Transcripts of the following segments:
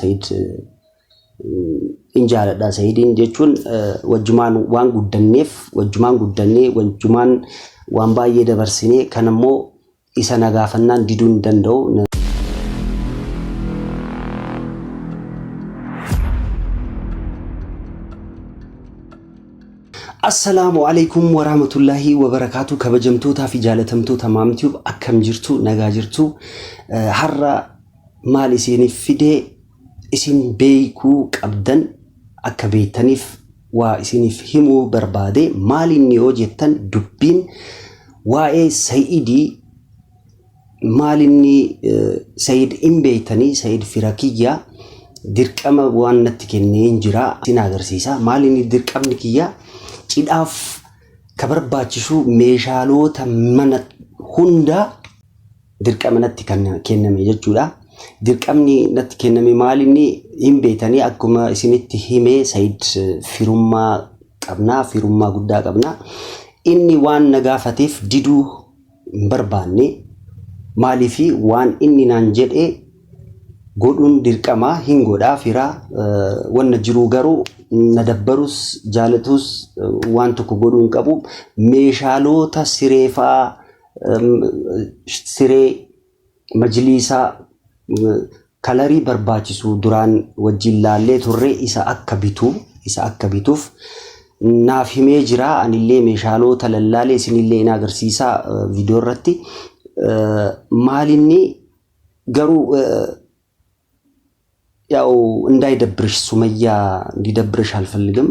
Sayid injaaladha. Sayidin jechuun wajjumaan waan guddanneef wajjumaan guddannee wajjumaan waan baay'ee dabarsinee kan ammoo isa nagaafannaan diduu hin danda'u. Assalamu alaikum wa rahmatullahi wa barakatuh. Kabajamtoota fi jaalatamtoota maamtiyuub akkam jirtu nagaa jirtu. Har'a maal isiniif fide isin beekuu qabdan akka beektaniif waa isiniif himuu barbaade. Maal inni yoo jettan dubbiin waa'ee Sayidii maal inni Sayid hin beektanii Sayid Firakiyyaa dirqama waan natti kennee jira isin agarsiisa. Maal inni dirqamni kiyyaa cidhaaf kabarbaachisu meeshaalota mana hunda dirqama natti kenname jechuudha. Dirqamni natti kenname maal inni hin beektanii akkuma isinitti himee Sayid firummaa qabna, firummaa guddaa qabna. Inni waan nagaafateef diduu hin barbaanne maaliifi waan inni naan jedhe godhuun dirqama hin godhaa fira wanna jiru garuu nadabbarus jaalatus waan tokko godhuun qabu meeshaalota sireefaa siree majlisaa kalarii barbaachisu duraan wajjin laallee turre isa akka bituuf naaf himee jira. Anillee meeshaalota lallaalee isinillee ina agarsiisa viidiyoo irratti. Maalinni garuu ያው እንዳይደብርሽ ሱመያ እንዲደብርሽ አልፈልግም።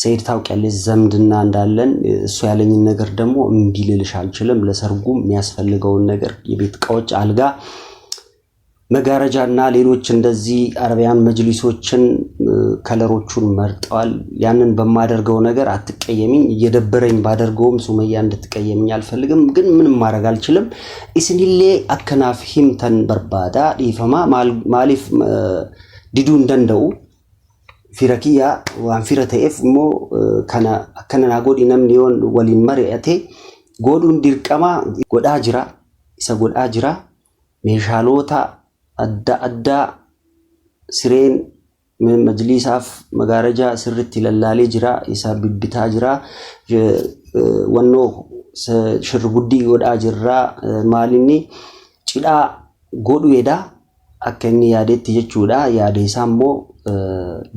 ሰይድ ታውቂያለሽ ዘምድና እንዳለን እሱ ያለኝን ነገር ደግሞ እምቢ ልልሽ አልችልም። ለሰርጉም የሚያስፈልገውን ነገር የቤት ዕቃዎች አልጋ መጋረጃና ሌሎች እንደዚህ አረቢያን መጅሊሶችን ከለሮቹን መርጠዋል። ያንን በማደርገው ነገር አትቀየሚኝ። እየደበረኝ ባደርገውም ሱመያ እንድትቀየሚኝ አልፈልግም። ግን ምንም ማድረግ አልችልም። ኢስኒሌ አከናፍ ሂምተን በርባዳ ዲፈማ ማሊፍ ዲዱ እንደንደው ፊረኪያ ዋን ፊረተኤፍ ሞ ከና አከነና ጎዲ ነምኒ ዮን ወሊን መሪአቴ ጎዱን ዲርቀማ ጎዳ ጅራ ኢሳ ጎዳ ጅራ ሜሻሎታ adda sireen majlisaaf magaaraja sirritti lallaalee jira isa bibbitaa jira wannoo shirguddii godhaa jirra. Maalinni cidhaa godhuedha akka inni yaadetti jechuudha. Yaade isaa immoo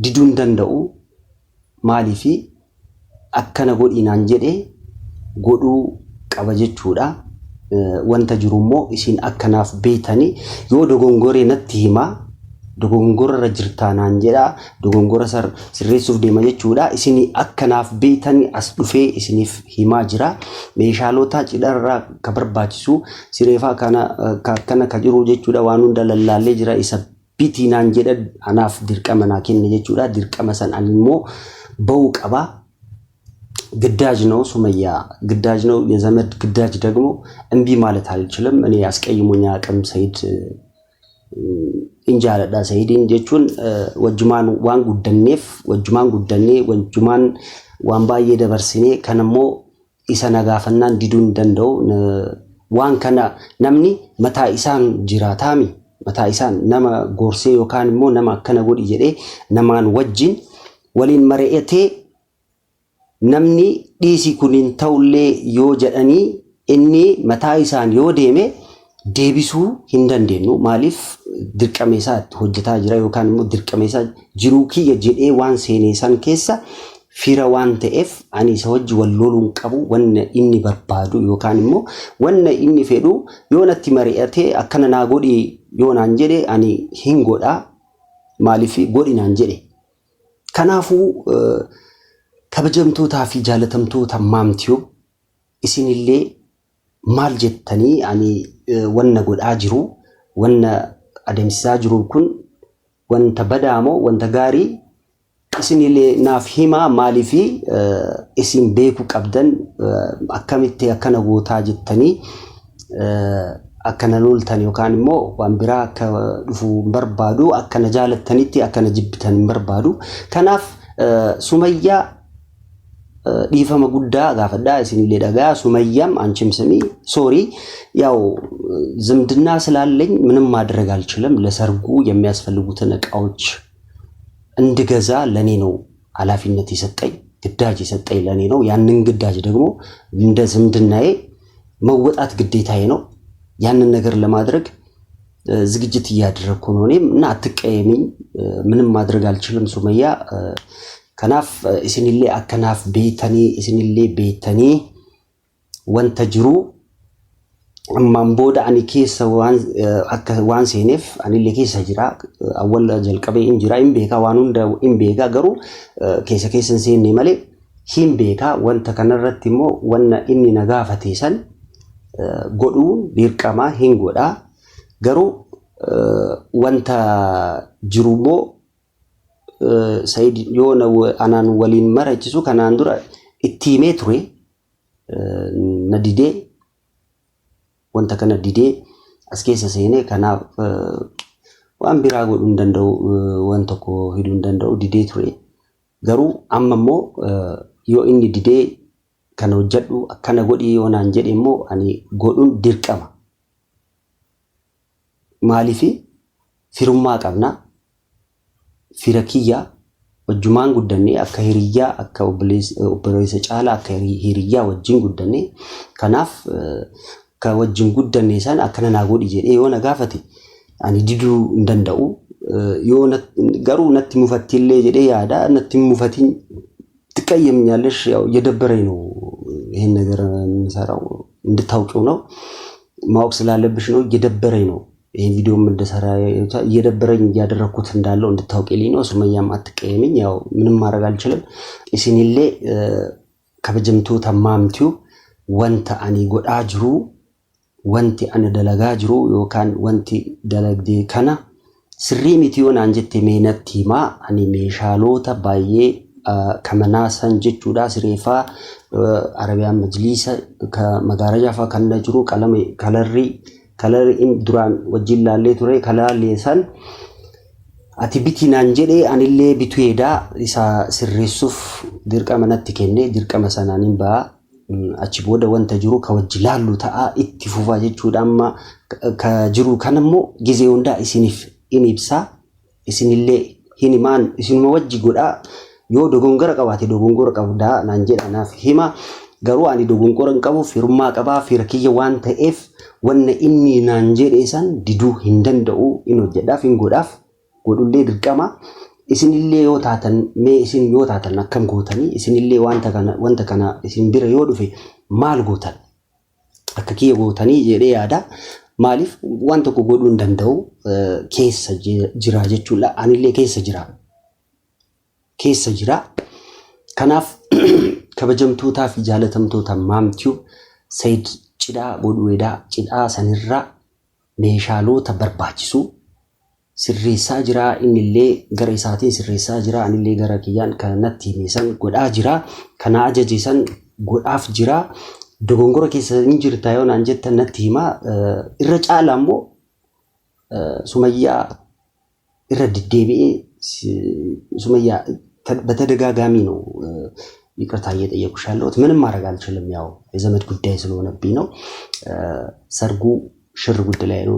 diduu hin danda'u. Maaliifi akkana godhinaan jedhe godhuu qaba jechuudha. Wanta jirummoo isin akkanaaf beetanii yoo dogongoree natti hima dogongora jirtaanaan jedha dogongora sirreessuuf deema jechuudha. Isin akkanaaf beetanii as dhufee isiniif himaa jira. Meeshaalota cidharraa ka barbaachisu sireefaa kana ka jiru jechuudha. Waan hunda lallaallee jira isa bitiinaan jedha anaaf dirqama naa kenne jechuudha. Dirqama san animmoo ba'uu qaba. ግዳጅ ነው ሱመያ ግዳጅ ነው የዘመድ ግዳጅ ደግሞ እንቢ ማለት አልችልም። እኔ ያስቀይሙኛ አቅም ሰይድ እንጃለዳ ሰይድን ጀቹን ወጅማን ዋን ጉደኔፍ ወጅማን ጉደኔ ወጅማን ዋን ባዬ ደበርሲኔ ከነሞ ኢሰነጋፈናን ዲዱን ደንደው ዋን ከና ነምኒ መታ ኢሳን ጅራታሚ መታ ኢሳን ነማ ጎርሴ ዮካን ሞ ነማ ከነጎድ ይጀዴ ነማን ወጅን ወሊን መሬቴ namni dhiisi kunin ta'ullee yoo jedhanii inni mataa isaan yoo deeme deebisuu hin dandeenyu. Maaliif dirqama isaa hojjetaa jira yookaan immoo dirqama isaa jiruu kiyya jedhee waan seenee san keessa fira waan ta'eef ani isa wajji wal loluun qabu. Wanna inni barbaadu yookaan immoo wanna inni fedhu yoo natti mari'atee akkana naa godhi yoo naan jedhe ani hin godhaa. Maaliif godhi naan jedhe. Kanaafuu kabajamtoota fi jaalatamtoota maamtiyuub isinillee maal jettanii ani wanna godhaa jiru wanna adeemsisaa jiru kun wanta badaamoo wanta gaarii isinillee naaf himaa. Maaliifi isin beekuu qabdan akkamitti akkana gootaa jettanii akkana loltan yookaan immoo waan biraa akka dhufu barbaadu akkana jaalattanitti akkana jibbitan barbaadu. Kanaaf Sumayyaa dhiifama guddaa gaafadhaa isinillee dhagaa ሱመያም አንቺም ስሚ ሶሪ ያው ዝምድና ስላለኝ ምንም ማድረግ አልችልም ለሰርጉ የሚያስፈልጉትን ዕቃዎች እንድገዛ ለኔ ነው ኃላፊነት የሰጠኝ ግዳጅ የሰጠኝ ለኔ ነው ያንን ግዳጅ ደግሞ እንደ ዝምድናዬ መወጣት ግዴታዬ ነው ያንን ነገር ለማድረግ ዝግጅት እያደረኩ ነው እኔም እና አትቀየሚኝ ምንም ማድረግ አልችልም ሱመያ ከናፍ እስንሌ አከናፍ ቤተኒ እስንሌ ቤተኒ ወንተ ጅሩ አማምቦዳ አኒ ኬሰ ዋን ሴኔፍ አኒሌ ኬሰ ጅራ አወል ጀልቀበ እንጅራ ኢምቤካ ዋኑን ኢምቤካ ገሩ ኬሰ ኬሰን ሴኔ ማሌ ሂምቤካ ወንተ ከነረትሞ ወነ ኢኒ ነጋፈቴሰን ጎዱ ዲርቀማ ሂንጎዳ ገሩ ወንተ ጅሩሞ ሰይድ የሆነ አናን ወሊን መረጭሱ ከናንዱራ ኢቲሜትሪ ነዲዴ ወንተ ከነዲዴ አስኬሰ ሴኔ ከና ዋን ቢራ ጎዱ እንደንደው ወንተኮ ሂዱ እንደንደው ዲዴ ትሪ ገሩ አመሞ ዮ ኢኒ ዲዴ ከነወጀዱ አከነ ጎዲ ዮናን ጀዴሞ አኒ ጎዱን ዲርቀማ ማሊፊ ፊሩማ ቀብና ፊረኪያ ወጁማን ጉደኔ አከ ሂሪያ አከ ኦፕሬስ ጫላ አከ ሂሪያ ወጅን ጉደኔ ከናፍ ከወጅን ጉደኔ ሰን አከነና ጎዲ ጀዴ የሆነ ጋፈቲ አኒ ዲዱ እንደንደው የሆነ ገሩ ነት ሙፈቲሌ ጀዴ ያዳ ነት ሙፈቲን ትቀየምኛለሽ ያው የደበረኝ ነው ይሄን ነገር እንሰራው እንድታውቂው ነው ማወቅ ስላለብሽ ነው የደበረኝ ነው ይሄን ቪዲዮ እንደሰራ የደበረኝ ያደረኩት እንዳለው እንድታውቂልኝ ነው ሱመያም አትቀየምኝ ያው ምንም ማድረግ አልችልም እስንሌ ከበጀምቱ ተማምቲው ወንተ አኒ ጎዳ ጅሩ ወንቲ አነ ደለጋ ጅሩ ዮካን ወንቲ ደለግዴ ከና ስሪ ሚቲዮን አንጀቴ ሜነቲማ አኒ ሜሻሎታ ባዬ ከመና ሰንጅቹዳ ስሬፋ አረቢያን መጅሊስ ከመጋረጃ ፋ ከነጅሩ ቀለም ከለሪ ኢን ዱራን ወጅላሌ ቱሬ ከላሌሰን አቲቢቲናን ጀዴ አንሌ ቢቱሄዳ ኢሳ ስሬሱፍ ድርቀመነት ከኔ ድርቀመሰናኒን ባ አቺ ቦደ ወንተ ጅሩ ከወጅላሉ ታአ ኢትፉፋ ጀቹዳማ ከጅሩ ከነሞ ጊዜው እንዳ ኢሲኒፍ ኢኒብሳ ኢሲኒሌ ሂኒማን ኢሲንሞ ወጅ ጎዳ ዮ ዶጎንገረ ቀባቴ ዶጎንገረ ቀብዳ ናንጀዳ ናፍ ሂማ ገሩ አኒ ዶጎንገረን ቀቡ ፊርማ ቀባ ፊርኪየ ዋን ተኤፍ ወነ ኢኒ ናንጀዴሰን ዲዱ ሂንደንደኡ ኢኖ ጀዳፍ ኢንጎዳፍ ጎዱሌ ድርቀማ ኢስንሌ ዮታተን ሜ ኢስን ዮታተን አከም ጎተኒ ኢስንሌ ወንተ ከና ኢስን ቢረ ዮዱፌ ማል ጎተን አከኪየ ጎተኒ ጀዴ ያዳ ማሊፍ ዋንተ ኮ ጎዱ እንደንደው ኬሰ ጅራ ጀቹላ አኒሌ ኬሰ ጅራ ከናፍ ከበጀምቱ ታፍ ጃለተምቶ ተማምቲው ሰይድ ጭዳ ጎዱ ወዳ ጭዳ ሰንራ ሜሻሎ ተበርባችሱ ስሬሳ ጅራ ኢንሌ ገሬሳቲ ስሬሳ ጅራ አንሌ ገረኪያን ከነቲ ሜሰን ጎዳ ጅራ ከናአጀጂሰን ጎዳፍ ጅራ ዶጎንጎረ ኬሰ እንጅርታ ዮን አንጀተ ነቲማ ኢረጫላምቦ ሱመያ ኢረድዴቢ ሱመያ በተደጋጋሚ ነው ይቅርታ እየጠየቁሻለሁት ምንም ማድረግ አልችልም ያው የዘመድ ጉዳይ ስለሆነብኝ ነው ሰርጉ ሽር ጉድ ላይ ነው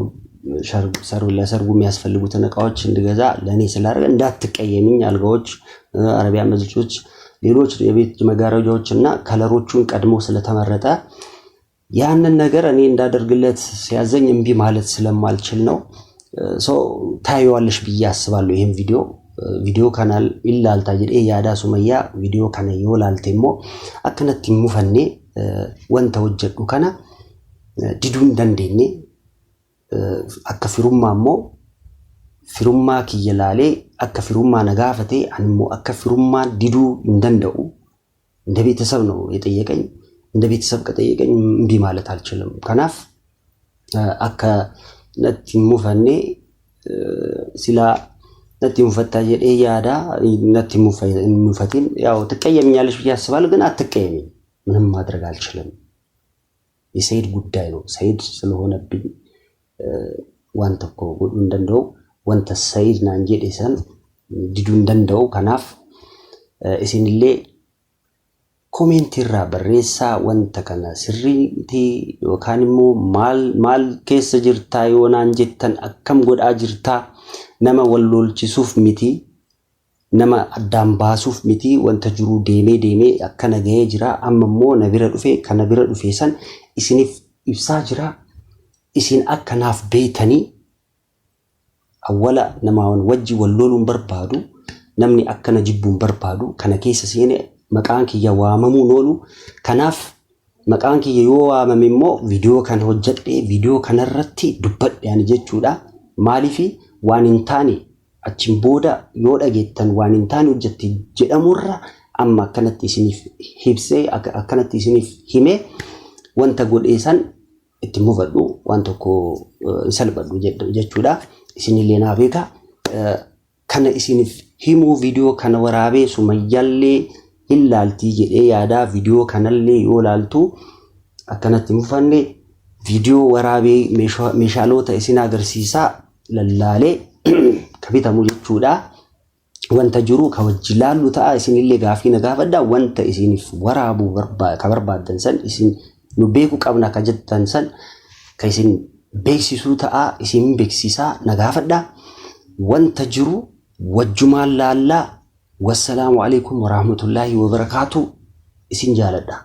ለሰርጉ የሚያስፈልጉትን ዕቃዎች እንድገዛ ለኔ ስላደረገ እንዳትቀየምኝ አልጋዎች አረቢያን መጅሊሶች ሌሎች የቤት መጋረጃዎችና ከለሮቹን ቀድሞ ስለተመረጠ ያንን ነገር እኔ እንዳደርግለት ሲያዘኝ እምቢ ማለት ስለማልችል ነው ታዩዋለሽ ብዬ አስባለሁ ይሄን ቪዲዮ ካናል ኢላልታ ጀዴ ያዳ ሱመያ ቪዲዮ ካነ ይወላልቴሞ አከነት ሙፈኔ ወንተ ወጀዱ ካና ዲዱን ደንዴኔ አከፊሩማሞ ፊሩማ kiyyalaale akka firummaa nagaafate animo akka firummaa ዲዱ እንደንደው እንደ ቤተሰብ ነው የጠየቀኝ እንደ ቤተሰብ ከጠየቀኝ እምቢ ማለት አልችልም ከናፍ አካ ነቲሙፈኔ ሲላ ነቲሙፈታ ጀዴ ያዳ ነቲሙፈቲን ያው ትቀየምኛለሽ ብዬ አስባለሁ ግን አትቀየምኝ ምንም ማድረግ አልችልም የሰይድ ጉዳይ ነው ሰይድ ስለሆነብኝ ዋንተኮ ጎዱ እንደንደው ወንተ ሰይድ ናንጀዴሰን ዲዱ እንደንደው ከናፍ እስንሌ koomenti irraa barreessaa wanta kana sirriitii yookaan immoo maal keessa jirtaa yoo naan jettan akkam godhaa jirtaa nama wal lolchisuuf miti nama addaan baasuuf miti wanta jiru deemee akkana ga'ee jira amma immoo na bira dhufe kana bira dhufe san isiniif ibsaa jira isin akkanaaf beeytanii awwala nama wajji wal loluun barbaadu namni akkana jibbuun barbaadu kana keessa seene maqaan kiyya waamamuu noolu kanaaf maqaan kiyya yoo waamame immoo viidiyoo kana hojjedhee viidiyoo kanarratti dubbadhe ani jechuudha maaliifi waan hin taane achin booda yoo dhageettan waan hin taane hojjetti jedhamurra amma akkanatti isiniif hibsee akkanatti isiniif hime wanta godheesan itti mufadhu waan tokko salphadhu jechuudha isinillee naa beeka kana isiniif himuu viidiyoo kana waraabee sumayyallee ilaaltii jedhee yaadaa viidiyoo kanallee yoo laaltu akkanatti mufanne viidiyoo waraabee meeshaalota isin agarsiisaa lallaalee kabitamu jechuudha wanta jiru ka wajji laallu ta'a isinillee gaafii na gaafadha wanta isiniif waraabuu ka barbaadan san isin nu beeku qabna ka jettan san ka isin beeksisuu ta'a isin beeksisaa na gaafadha wanta jiru wajjumaan laallaa والسلام عليكم ورحمة الله وبركاته اسم جالدا